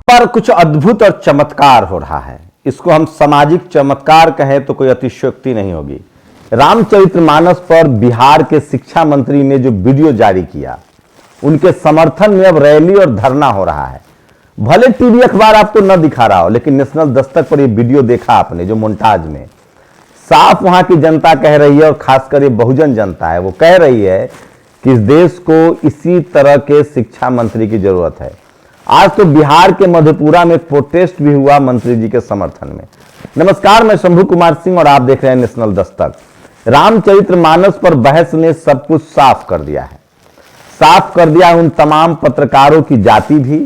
पर कुछ अद्भुत और चमत्कार हो रहा है। इसको हम सामाजिक चमत्कार कहें तो कोई अतिशयोक्ति नहीं होगी। रामचरितमानस पर बिहार के शिक्षा मंत्री ने जो वीडियो जारी किया, उनके समर्थन में अब रैली और धरना हो रहा है। भले टीवी अखबार आपको न दिखा रहा हो, लेकिन नेशनल दस्तक पर ये वीडियो देखा आपने, जो मोन्टाज में साफ वहां की जनता कह रही है, और खासकर ये बहुजन जनता है, वो कह रही है कि इस देश को इसी तरह के शिक्षा मंत्री की जरूरत है। आज तो बिहार के मधेपुरा में प्रोटेस्ट भी हुआ मंत्री जी के समर्थन में। नमस्कार, मैं शंभू कुमार सिंह और आप देख रहे हैं नेशनल दस्तक। रामचरितमानस पर बहस ने सब कुछ साफ कर दिया है। साफ कर दिया है उन तमाम पत्रकारों की जाति भी,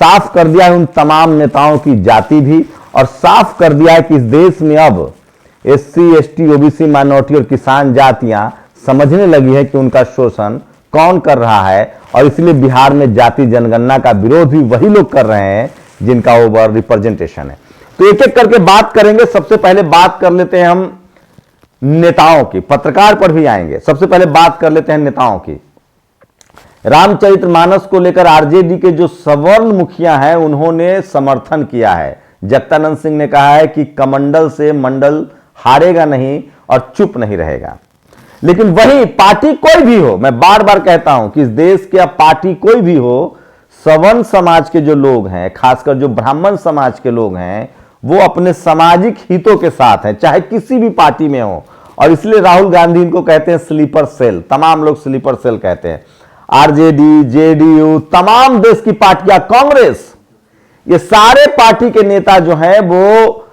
साफ कर दिया है उन तमाम नेताओं की जाति भी, और साफ कर दिया है कि इस देश में अब एससी, एसटी, ओबीसी, माइनॉरिटी और किसान जातियां समझने लगी है कि उनका शोषण कौन कर रहा है, और इसलिए बिहार में जाति जनगणना का विरोध भी वही लोग कर रहे हैं जिनका ओवर रिप्रेजेंटेशन है। तो एक एक करके बात करेंगे। सबसे पहले बात कर लेते हैं हम नेताओं की, पत्रकार पर भी आएंगे। सबसे पहले बात कर लेते हैं नेताओं की। रामचरितमानस को लेकर आरजेडी के जो सवर्ण मुखिया हैं, उन्होंने समर्थन किया है। जगदानंद सिंह ने कहा है कि कमंडल से मंडल हारेगा नहीं और चुप नहीं रहेगा। लेकिन वही पार्टी कोई भी हो, मैं बार बार कहता हूं कि इस देश के अब पार्टी कोई भी हो, सवर्ण समाज के जो लोग हैं, खासकर जो ब्राह्मण समाज के लोग हैं, वो अपने सामाजिक हितों के साथ हैं, चाहे किसी भी पार्टी में हो। और इसलिए राहुल गांधी इनको कहते हैं स्लीपर सेल, तमाम लोग स्लीपर सेल कहते हैं। आरजेडी, जेडीयू, तमाम देश की पार्टियां, कांग्रेस, ये सारे पार्टी के नेता जो हैं वो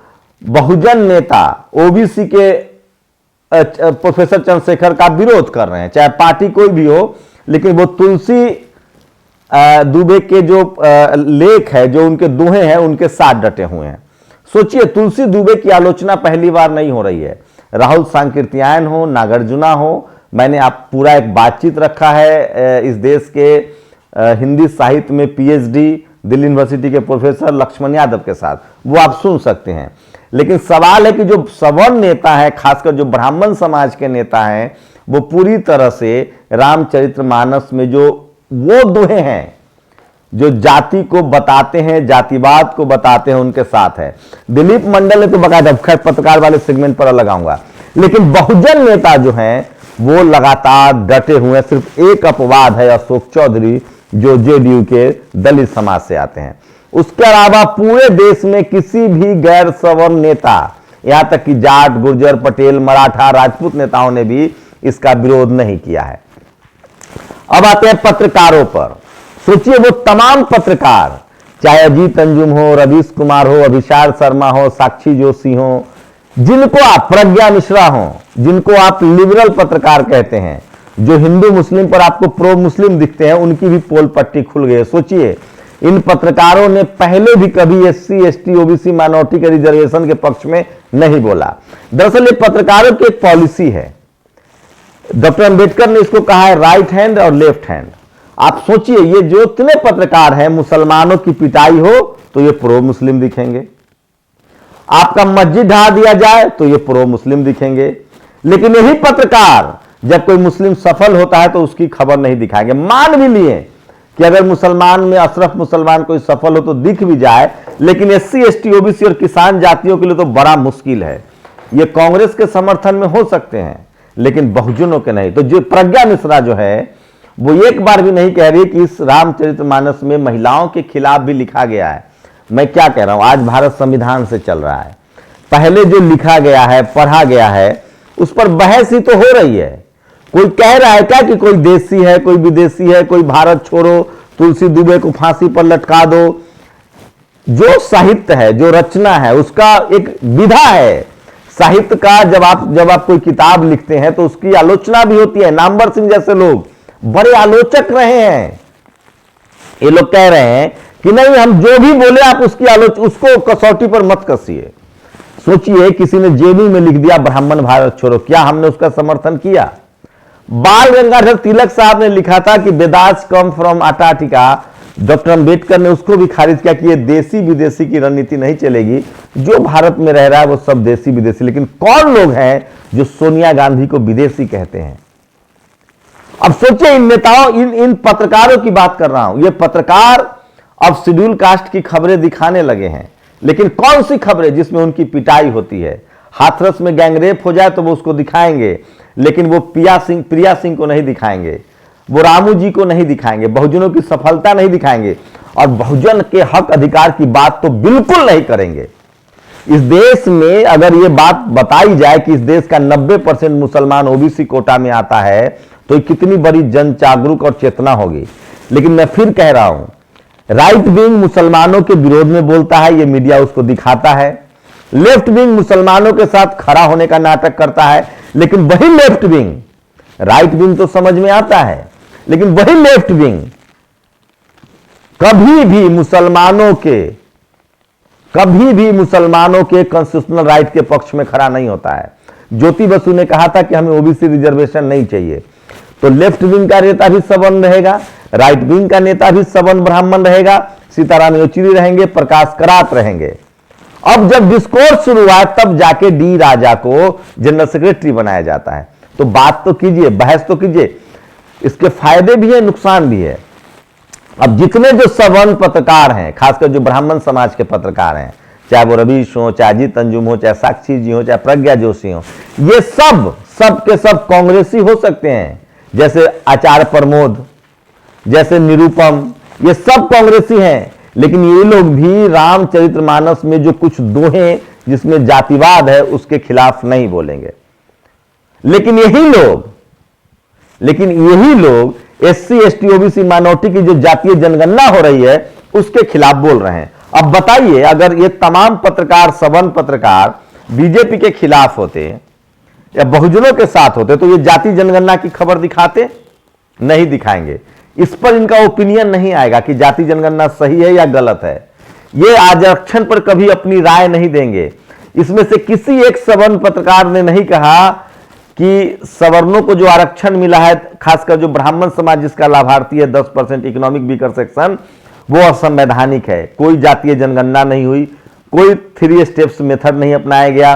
बहुजन नेता, ओबीसी के प्रोफेसर चंद्रशेखर का विरोध कर रहे हैं, चाहे पार्टी कोई भी हो। लेकिन वो तुलसी दुबे के जो लेख है, जो उनके दोहे हैं, उनके साथ डटे हुए हैं। सोचिए, तुलसी दुबे की आलोचना पहली बार नहीं हो रही है। राहुल सांकृत्यायन हो, नागार्जुना हो, मैंने आप पूरा एक बातचीत रखा है इस देश के हिंदी साहित्य में पीएचडी दिल्ली यूनिवर्सिटी के प्रोफेसर लक्ष्मण यादव के साथ, वो आप सुन सकते हैं। लेकिन सवाल है कि जो सवर्ण नेता है, खासकर जो ब्राह्मण समाज के नेता हैं, वो पूरी तरह से रामचरितमानस में जो वो दोहे हैं जो जाति को बताते हैं, जातिवाद को बताते हैं, उनके साथ है। दिलीप मंडल ने तो बकायदा, खैर पत्रकार वाले सेगमेंट पर लगाऊंगा, लेकिन बहुजन नेता जो हैं वो लगातार डटे हुए हैं। सिर्फ एक अपवाद है, अशोक चौधरी, जो जेडीयू के दलित समाज से आते हैं। उसके अलावा पूरे देश में किसी भी गैर सवर्ण नेता, यहां तक कि जाट, गुर्जर, पटेल, मराठा, राजपूत नेताओं ने भी इसका विरोध नहीं किया है। अब आते हैं पत्रकारों पर। सोचिए, वो तमाम पत्रकार, चाहे अजीत अंजुम हो, रवीश कुमार हो, अभिषार शर्मा हो, साक्षी जोशी हो, जिनको आप, प्रज्ञा मिश्रा हो, जिनको आप लिबरल पत्रकार कहते हैं, जो हिंदू मुस्लिम पर आपको प्रो मुस्लिम दिखते हैं, उनकी भी पोल पट्टी खुल गई है। सोचिए, इन पत्रकारों ने पहले भी कभी एससी, एसटी, ओबीसी, माइनॉरिटी के रिजर्वेशन के पक्ष में नहीं बोला। दरअसल ये पत्रकारों की एक पॉलिसी है। डॉक्टर अंबेडकर ने इसको कहा है राइट हैंड और लेफ्ट हैंड। आप सोचिए, ये जो इतने पत्रकार हैं, मुसलमानों की पिटाई हो तो ये प्रो मुस्लिम दिखेंगे, आपका मस्जिद ढा दिया जाए तो ये प्रो मुस्लिम दिखेंगे। लेकिन यही पत्रकार जब कोई मुस्लिम सफल होता है तो उसकी खबर नहीं दिखाएंगे। मान भी लिए कि अगर मुसलमान में अशरफ मुसलमान कोई सफल हो तो दिख भी जाए, लेकिन एससी, एसटी, ओबीसी और किसान जातियों के लिए तो बड़ा मुश्किल है। ये कांग्रेस के समर्थन में हो सकते हैं, लेकिन बहुजनों के नहीं। तो जो प्रज्ञा मिश्रा जो है, वो एक बार भी नहीं कह रही कि इस रामचरितमानस में महिलाओं के खिलाफ भी लिखा गया है। मैं क्या कह रहा हूं, आज भारत संविधान से चल रहा है। पहले जो लिखा गया है, पढ़ा गया है, उस पर बहस ही तो हो रही है। कोई कह रहा है क्या कि कोई देसी है, कोई विदेशी है, कोई भारत छोड़ो, तुलसी दुबे को फांसी पर लटका दो। जो साहित्य है, जो रचना है, उसका एक विधा है साहित्य का। जब आप कोई किताब लिखते हैं तो उसकी आलोचना भी होती है। नामवर सिंह जैसे लोग बड़े आलोचक रहे हैं। ये लोग कह रहे हैं कि नहीं, हम जो भी बोले आप उसको कसौटी पर मत कसिए। सोचिए, किसी ने जेबी में लिख दिया ब्राह्मण भारत छोड़ो, क्या हमने उसका समर्थन किया? बाल गंगाधर तिलक साहब ने लिखा था कि Vedas come from Antarctica, doctor Ambedkar ने उसको भी खारिज किया कि ये देसी विदेशी की रणनीति नहीं चलेगी, जो भारत में रह रहा है वो सब देसी विदेशी। लेकिन कौन लोग हैं जो सोनिया गांधी को विदेशी कहते हैं? अब सोचिए, इन नेताओं, इन पत्रकारों की बात कर रहा हूं। ये पत्रकार अब शेड्यूल कास्ट की खबरें दिखाने लगे हैं, लेकिन कौन सी खबरें जिसमें उनकी पिटाई होती है। हाथरस में गैंगरेप हो जाए तो वो उसको दिखाएंगे, लेकिन वो प्रिया सिंह को नहीं दिखाएंगे, वो रामू जी को नहीं दिखाएंगे, बहुजनों की सफलता नहीं दिखाएंगे, और बहुजन के हक अधिकार की बात तो बिल्कुल नहीं करेंगे। इस देश में अगर ये बात बताई जाए कि इस देश का 90% मुसलमान ओबीसी कोटा में आता है, तो कितनी बड़ी जन जागरूक और चेतना होगी। लेकिन मैं फिर कह रहा हूं, राइट विंग मुसलमानों के विरोध में बोलता है, ये मीडिया उसको दिखाता है। लेफ्ट विंग मुसलमानों के साथ खड़ा होने का नाटक करता है, लेकिन वही लेफ्ट विंग, राइट विंग तो समझ में आता है, लेकिन वही लेफ्ट विंग कभी भी मुसलमानों के कॉन्स्टिट्यूशनल राइट के पक्ष में खड़ा नहीं होता है। ज्योति बसु ने कहा था कि हमें ओबीसी रिजर्वेशन नहीं चाहिए, तो लेफ्ट विंग का नेता भी सवर्ण रहेगा, राइट विंग का नेता भी सवर्ण ब्राह्मण रहेगा, सीताराम येचुरी रहेंगे, प्रकाश करात रहेंगे। अब जब डिस्कोर्स शुरू हुआ तब जाके डी राजा को जनरल सेक्रेटरी बनाया जाता है। तो बात तो कीजिए, बहस तो कीजिए, इसके फायदे भी है, नुकसान भी है। अब जितने जो सवर्ण पत्रकार हैं, खासकर जो ब्राह्मण समाज के पत्रकार हैं, चाहे वो रवीश हो, चाहे अजीत अंजुम हो, चाहे साक्षी जी हो, चाहे प्रज्ञा जोशी हो, ये सब के सब कांग्रेसी हो सकते हैं। जैसे आचार्य प्रमोद, जैसे निरुपम, ये सब कांग्रेसी हैं, लेकिन ये लोग भी रामचरितमानस में जो कुछ दोहे जिसमें जातिवाद है उसके खिलाफ नहीं बोलेंगे। लेकिन यही लोग एससी एसटी ओबीसी माइनॉरिटी की जो जातीय जनगणना हो रही है उसके खिलाफ बोल रहे हैं। अब बताइए, अगर ये तमाम पत्रकार, सवर्ण पत्रकार बीजेपी के खिलाफ होते या बहुजनों के साथ होते तो ये जाति जनगणना की खबर दिखाते? नहीं दिखाएंगे। इस पर इनका ओपिनियन नहीं आएगा कि जाति जनगणना सही है या गलत है। ये आरक्षण पर कभी अपनी राय नहीं देंगे। इसमें से किसी एक सवर्ण पत्रकार ने नहीं कहा कि सवर्णों को जो आरक्षण मिला है, खासकर जो ब्राह्मण समाज जिसका लाभार्थी है 10% इकोनॉमिक वीकर सेक्शन, वो असंवैधानिक है। कोई जातीय जनगणना नहीं हुई, कोई 3 स्टेप्स मेथड नहीं अपनाया गया।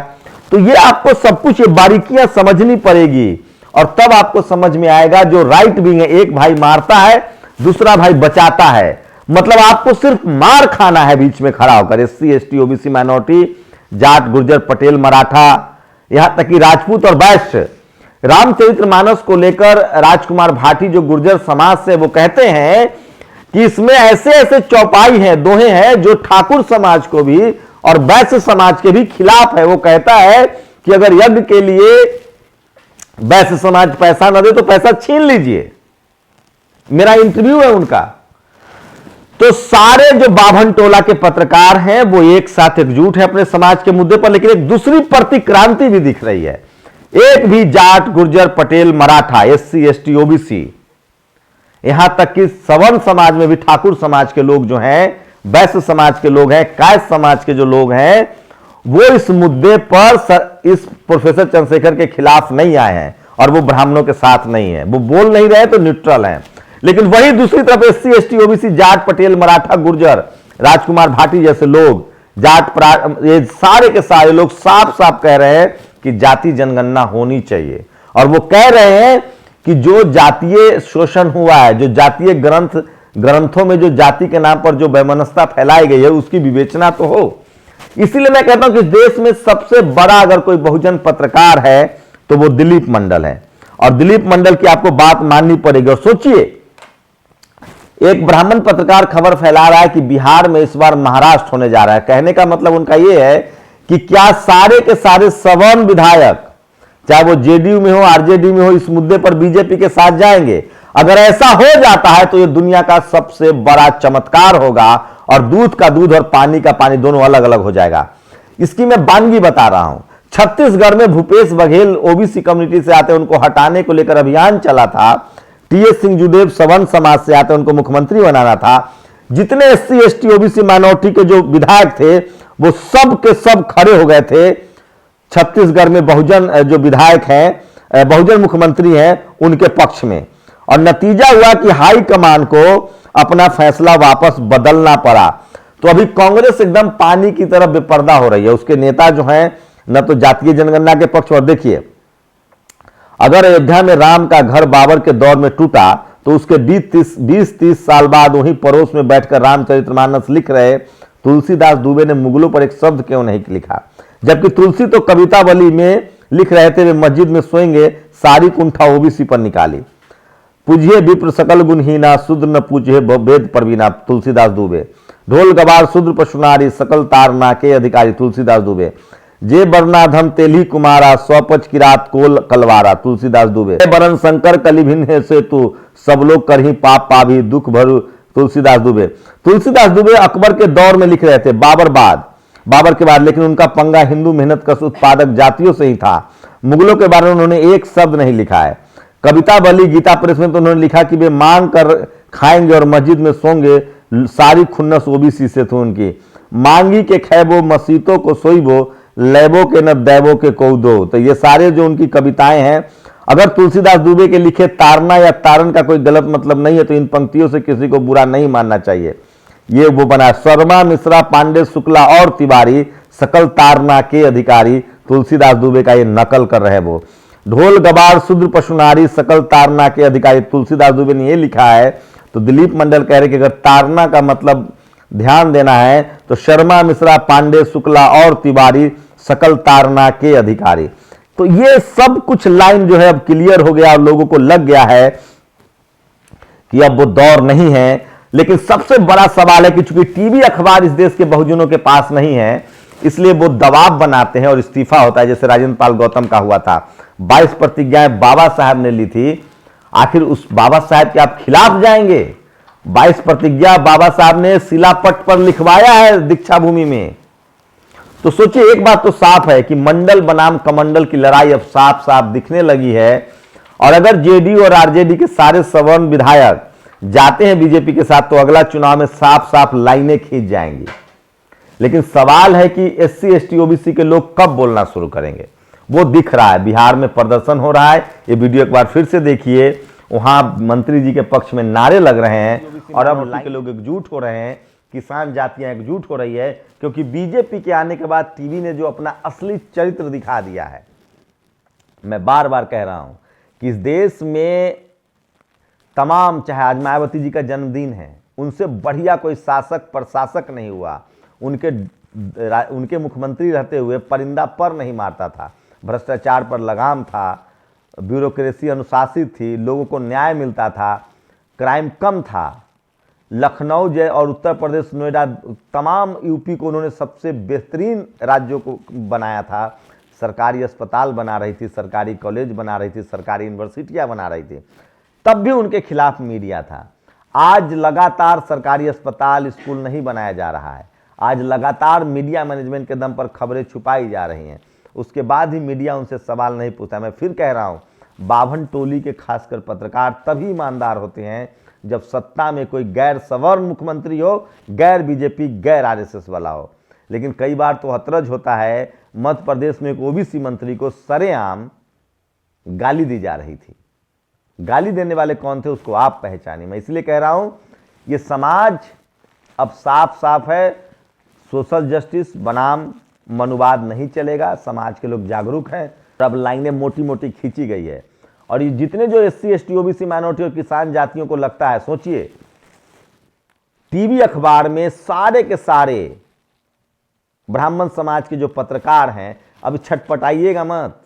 तो ये आपको सब कुछ, ये बारीकियां समझनी पड़ेगी, और तब आपको समझ में आएगा जो राइट विंग है, एक भाई मारता है, दूसरा भाई बचाता है। मतलब आपको सिर्फ मार खाना है बीच में खड़ा होकर। SC ST OBC minority, Jat Gurjar Patel Maratha, यहां तक कि राजपूत और वैश्य। रामचरितमानस को लेकर राजकुमार भाटी जो गुर्जर समाज से, वो कहते हैं कि इसमें ऐसे ऐसे चौपाई हैं, दोहे हैं जो ठाकुर समाज को भी और वैश्य समाज के भी खिलाफ है। वो कहता है कि अगर यज्ञ के लिए वैश्य समाज पैसा न दे तो पैसा छीन लीजिए। मेरा इंटरव्यू है उनका। तो सारे जो बाभन टोला के पत्रकार हैं वो एक साथ एकजुट है अपने समाज के मुद्दे पर, लेकिन एक दूसरी प्रतिक्रांति भी दिख रही है। एक भी Jat Gurjar Patel Maratha, SC ST OBC, यहां तक कि सवर्ण समाज में भी ठाकुर समाज के लोग जो हैं, वैश्य समाज के लोग हैं, कायस्थ समाज के जो लोग हैं, वो इस मुद्दे पर इस प्रोफेसर चंद्रशेखर के खिलाफ नहीं आए हैं, और वो ब्राह्मणों के साथ नहीं है। वो बोल नहीं रहे तो न्यूट्रल हैं। लेकिन वही दूसरी तरफ SC ST OBC, Jat Patel Maratha Gurjar, Rajkumar Bhati जैसे लोग, ये सारे के सारे लोग साफ साफ कह रहे हैं कि जाति जनगणना होनी चाहिए। और वो कह रहे हैं कि जो जातीय शोषण हुआ है, जो जातीय ग्रंथों में जो जाति के नाम पर जो वैमनस्यता फैलाई गई है, उसकी विवेचना तो हो। इसीलिए मैं कहता हूं कि देश में सबसे बड़ा अगर कोई बहुजन पत्रकार है तो वो दिलीप मंडल है, और दिलीप मंडल की आपको बात माननी पड़ेगी। और सोचिए, एक ब्राह्मण पत्रकार खबर फैला रहा है कि बिहार में इस बार महाराष्ट्र होने जा रहा है। कहने का मतलब उनका यह है कि क्या सारे के सारे सवर्ण विधायक, चाहे वो जेडीयू में हो, आरजेडी में हो, इस मुद्दे पर बीजेपी के साथ जाएंगे? अगर ऐसा हो जाता है तो यह दुनिया का सबसे बड़ा चमत्कार होगा, और दूध का दूध और पानी का पानी दोनों अलग अलग हो जाएगा। इसकी मैं वानगी बता रहा हूं। छत्तीसगढ़ में भूपेश बघेल ओबीसी कम्युनिटी से आते, उनको हटाने को लेकर अभियान चला था। टीएस सिंहदेव सवर्ण समाज से आते, उनको मुख्यमंत्री बनाना था। जितने एससी एसटी ओबीसी माइनॉरिटी के जो विधायक थे वो सब के सब खड़े हो गए थे छत्तीसगढ़ में बहुजन जो विधायक हैं, बहुजन मुख्यमंत्री हैं, उनके पक्ष में। और नतीजा हुआ कि हाई कमान को अपना फैसला वापस बदलना पड़ा। तो अभी कांग्रेस एकदम पानी की तरफ बेपर्दा हो रही है। उसके नेता जो हैं न तो जातीय जनगणना के पक्ष, और देखिए, अगर अयोध्या में राम का घर बाबर के दौर में टूटा तो उसके 20-30 साल बाद वहीं पड़ोस में बैठकर रामचरितमानस लिख रहे तुलसीदास दुबे ने मुगलों पर एक शब्द क्यों नहीं लिखा? जबकि तुलसी तो कवितावली में लिख रहे थे वे मस्जिद में सोएंगे, सारी कुंठा ओबीसी पर निकाली। पूजिए विप्र सकल गुणहीना, शूद्र न पूजिए वेद परवीना, तुलसीदास दुबे। ढोल गवार शूद्र पशुनारी, सकल तारना के अधिकारी, तुलसीदास दुबे। जे बरनाधम तेली कुमारा, स्वपच किरात कोल कलवारा, तुलसीदास दुबे। बरन शंकर कलिभिन्न से तू, सब लोग करही पाप पाभी दुख भरू, तुलसीदास दुबे। तुलसीदास दुबे अकबर के दौर में लिख रहे थे, बाबर के बाद, लेकिन उनका पंगा हिंदू मेहनत कश उत्पादक जातियों से ही था। मुगलों के बारे में उन्होंने एक शब्द नहीं लिखा है। कविता बली गीता प्रेस में तो उन्होंने लिखा कि वे मांग कर खाएंगे और मस्जिद में सोंगे, सारी खुन्नस ओबीसी से थी उनकी। मांगी के खैबो मसीतों को सोईबो, लैबो के न दैबो के कौदो। तो ये सारे जो उनकी कविताएं हैं, अगर तुलसीदास दुबे के लिखे तारना या तारन का कोई गलत मतलब नहीं है तो इन पंक्तियों से किसी को बुरा नहीं मानना चाहिए। ये वो बना, शर्मा मिश्रा पांडे शुक्ला और तिवारी, सकल तारना के अधिकारी, तुलसीदास दुबे का ये नकल कर रहे वो। ढोल गवार शूद्र पशुनारी, सकल तारना के अधिकारी, तुलसीदास दुबे ने ये लिखा है। तो दिलीप मंडल कह रहे कि अगर तारना का मतलब ध्यान देना है तो शर्मा मिश्रा पांडे शुक्ला और तिवारी, सकल तारना के अधिकारी। तो ये सब कुछ लाइन जो है अब क्लियर हो गया और लोगों को लग गया है कि अब वो दौर नहीं है। लेकिन सबसे बड़ा सवाल है कि चूंकि टीवी अखबार इस देश के बहुजनों के पास नहीं है, इसलिए वो दबाव बनाते हैं और इस्तीफा होता है। जैसे राजेंद्र पाल गौतम का हुआ था, 22 प्रतिज्ञाएं बाबा साहब ने ली थी, आखिर उस बाबा साहब के आप खिलाफ जाएंगे? 22 प्रतिज्ञा बाबा साहब ने शिलापट पर लिखवाया है दीक्षा भूमि में। तो सोचिए, एक बात तो साफ है कि मंडल बनाम कमंडल की लड़ाई अब साफ साफ दिखने लगी है। और अगर जेडीयू और आरजेडी के सारे सवर्ण विधायक जाते हैं बीजेपी के साथ तो अगला चुनाव में साफ साफ लाइनें खींच जाएंगी। लेकिन सवाल है कि एससी एसटी ओबीसी के लोग कब बोलना शुरू करेंगे? वो दिख रहा है, बिहार में प्रदर्शन हो रहा है। ये वीडियो एक बार फिर से देखिए, वहां मंत्री जी के पक्ष में नारे लग रहे हैं और अब के लोग एकजुट हो रहे हैं, किसान जातियां एकजुट हो रही है, क्योंकि बीजेपी के आने के बाद टीवी ने जो अपना असली चरित्र दिखा दिया है। मैं बार बार कह रहा हूं कि इस देश में तमाम, चाहे आज मायावती जी का जन्मदिन है, उनसे बढ़िया कोई शासक प्रशासक नहीं हुआ। उनके मुख्यमंत्री रहते हुए परिंदा पर नहीं मारता था, भ्रष्टाचार पर लगाम था, ब्यूरोक्रेसी अनुशासित थी, लोगों को न्याय मिलता था, क्राइम कम था। लखनऊ जय और उत्तर प्रदेश नोएडा, तमाम यूपी को उन्होंने सबसे बेहतरीन राज्यों को बनाया था। सरकारी अस्पताल बना रही थी, सरकारी कॉलेज बना रही थी, सरकारी यूनिवर्सिटियां बना रही थी, तब भी उनके खिलाफ मीडिया था। आज लगातार सरकारी अस्पताल स्कूल नहीं बनाया जा रहा है, आज लगातार मीडिया मैनेजमेंट के दम पर खबरें छुपाई जा रही हैं, उसके बाद ही मीडिया उनसे सवाल नहीं पूछता। मैं फिर कह रहा हूं, बाभन टोली के खासकर पत्रकार तभी ईमानदार होते हैं जब सत्ता में कोई गैर सवर्ण मुख्यमंत्री हो, गैर बीजेपी गैर आरएसएस वाला हो। लेकिन कई बार तो हतरज होता है, मध्य प्रदेश में एक ओबीसी मंत्री को सरेआम गाली दी जा रही थी। गाली देने वाले कौन थे उसको आप पहचानिए। मैं इसलिए कह रहा हूं, ये समाज अब साफ साफ है, सोशल जस्टिस बनाम मनुवाद नहीं चलेगा। समाज के लोग जागरूक हैं, अब लाइनें मोटी मोटी खींची गई है। और ये जितने जो एससी एसटी ओबीसी माइनॉरिटी और किसान जातियों को लगता है, सोचिए टीवी अखबार में सारे के सारे ब्राह्मण समाज के जो पत्रकार हैं, अब छटपटाइएगा मत,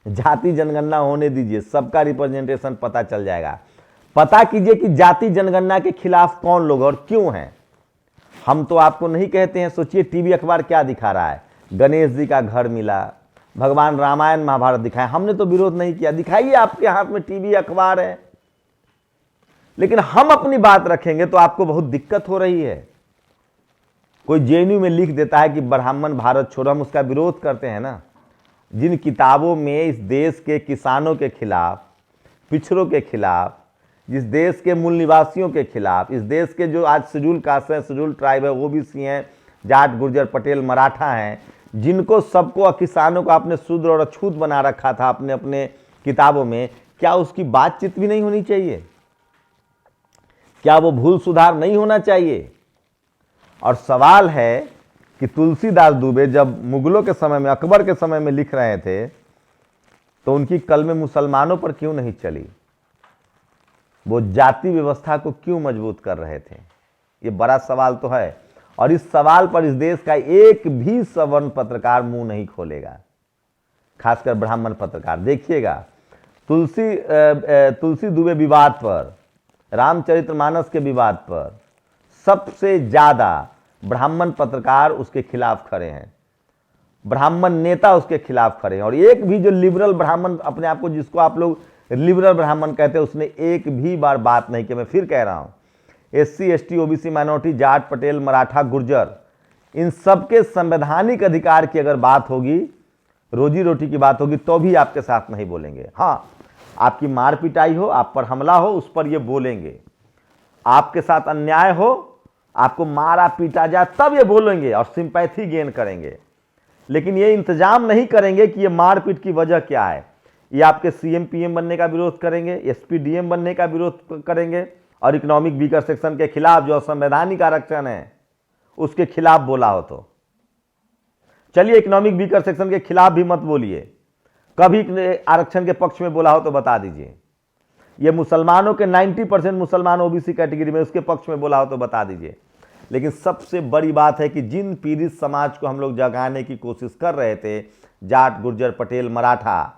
जाति जनगणना होने दीजिए, सबका रिप्रेजेंटेशन पता चल जाएगा। पता कीजिए कि जाति जनगणना के खिलाफ कौन लोग और क्यों हैं। हम तो आपको नहीं कहते हैं। सोचिए टीवी अखबार क्या दिखा रहा है, गणेश जी का घर मिला, भगवान रामायण महाभारत दिखाए, हमने तो विरोध नहीं किया, दिखाइए, आपके हाथ में टीवी अखबार है। लेकिन हम अपनी बात रखेंगे तो आपको बहुत दिक्कत हो रही है। कोई जेएनयू में लिख देता है कि ब्राह्मण भारत छोड़ो, हम उसका विरोध करते हैं ना। जिन किताबों में इस देश के किसानों के खिलाफ, पिछड़ों के खिलाफ, जिस देश के मूल निवासियों के खिलाफ, इस देश के जो आज शेड्यूल कास्ट है, शेड्यूल ट्राइब है, ओबीसी हैं, जाट गुर्जर पटेल मराठा हैं, जिनको सबको, किसानों को आपने शूद्र और अछूत बना रखा था अपने अपने किताबों में, क्या उसकी बातचीत भी नहीं होनी चाहिए? क्या वो भूल सुधार नहीं होना चाहिए? और सवाल है कि तुलसीदास दुबे जब मुगलों के समय में, अकबर के समय में लिख रहे थे तो उनकी कलमें मुसलमानों पर क्यों नहीं चली? वो जाति व्यवस्था को क्यों मजबूत कर रहे थे? ये बड़ा सवाल तो है, और इस सवाल पर इस देश का एक भी सवर्ण पत्रकार मुंह नहीं खोलेगा, खासकर ब्राह्मण पत्रकार। देखिएगा, तुलसी दुबे विवाद पर, रामचरितमानस के विवाद पर सबसे ज्यादा ब्राह्मण पत्रकार उसके खिलाफ खड़े हैं, ब्राह्मण नेता उसके खिलाफ खड़े हैं, और एक भी जो लिबरल ब्राह्मण अपने आप को, जिसको आप लोग लिबरल ब्राह्मण कहते हैं, उसने एक भी बार बात नहीं की। मैं फिर कह रहा हूं, SC ST OBC minority, Jat, Patel, Maratha, Gurjar, इन सबके संवैधानिक अधिकार की अगर बात होगी, रोजी रोटी की बात होगी, तो भी आपके साथ नहीं बोलेंगे। हाँ, आपकी मार पिटाई हो, आप पर हमला हो, उस पर ये बोलेंगे। आपके साथ अन्याय हो, आपको मारा पीटा जाए, तब ये बोलेंगे और सिंपैथी गेन करेंगे। लेकिन ये इंतजाम नहीं करेंगे कि ये मारपीट की वजह क्या है। ये आपके CM PM बनने का विरोध करेंगे, SP DM बनने का विरोध करेंगे, और इकोनॉमिक वीकर सेक्शन के खिलाफ, जो संवैधानिक आरक्षण है उसके खिलाफ बोला हो तो चलिए, इकोनॉमिक वीकर सेक्शन के खिलाफ भी मत बोलिए, कभी आरक्षण के पक्ष में बोला हो तो बता दीजिए। ये मुसलमानों के 90% मुसलमान OBC कैटेगरी में, उसके पक्ष में बोला हो तो बता दीजिए। लेकिन सबसे बड़ी बात है कि जिन पीड़ित समाज को हम लोग जगाने की कोशिश कर रहे थे, जाट, गुर्जर, पटेल, मराठा,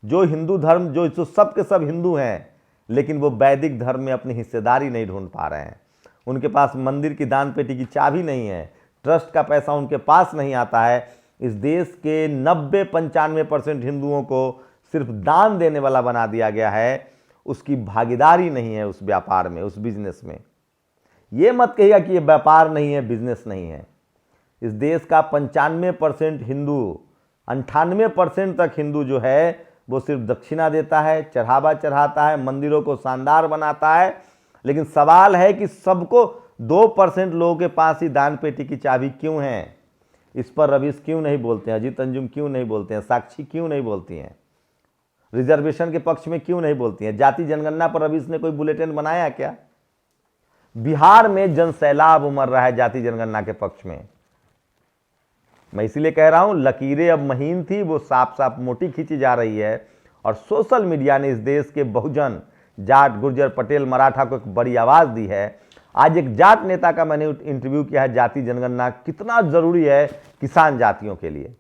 जो हिंदू धर्म, जो सब के सब हिंदू हैं, लेकिन वो वैदिक धर्म में अपनी हिस्सेदारी नहीं ढूंढ पा रहे हैं। उनके पास मंदिर की दान पेटी की चाबी नहीं है, ट्रस्ट का पैसा उनके पास नहीं आता है। इस देश के 90-95% हिंदुओं को सिर्फ दान देने वाला बना दिया गया है, उसकी भागीदारी नहीं है उस व्यापार में, उस बिजनेस में। ये मत कहिएगा कि ये व्यापार नहीं है, बिजनेस नहीं है। इस देश का 95% हिंदू, 98% तक हिंदू जो है, वो सिर्फ दक्षिणा देता है, चढ़ावा चढ़ाता है, मंदिरों को शानदार बनाता है। लेकिन सवाल है कि सबको 2% लोगों के पास ही दान पेटी की चाबी क्यों है? इस पर रवीश क्यों नहीं बोलते हैं, अजीत अंजुम क्यों नहीं बोलते हैं, साक्षी क्यों नहीं बोलती हैं, रिजर्वेशन के पक्ष में क्यों नहीं बोलती हैं? जाति जनगणना पर रवीश ने कोई बुलेटिन बनाया क्या? बिहार में जनसैलाब उमड़ रहा है जाति जनगणना के पक्ष में। मैं इसीलिए कह रहा हूं, लकीरें अब महीन थी, वो साफ साफ मोटी खींची जा रही है, और सोशल मीडिया ने इस देश के बहुजन, जाट, गुर्जर, पटेल, मराठा को एक बड़ी आवाज दी है। आज एक जाट नेता का मैंने इंटरव्यू किया है, जाति जनगणना कितना जरूरी है किसान जातियों के लिए।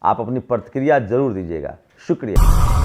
आप अपनी प्रतिक्रिया जरूर दीजिएगा। शुक्रिया।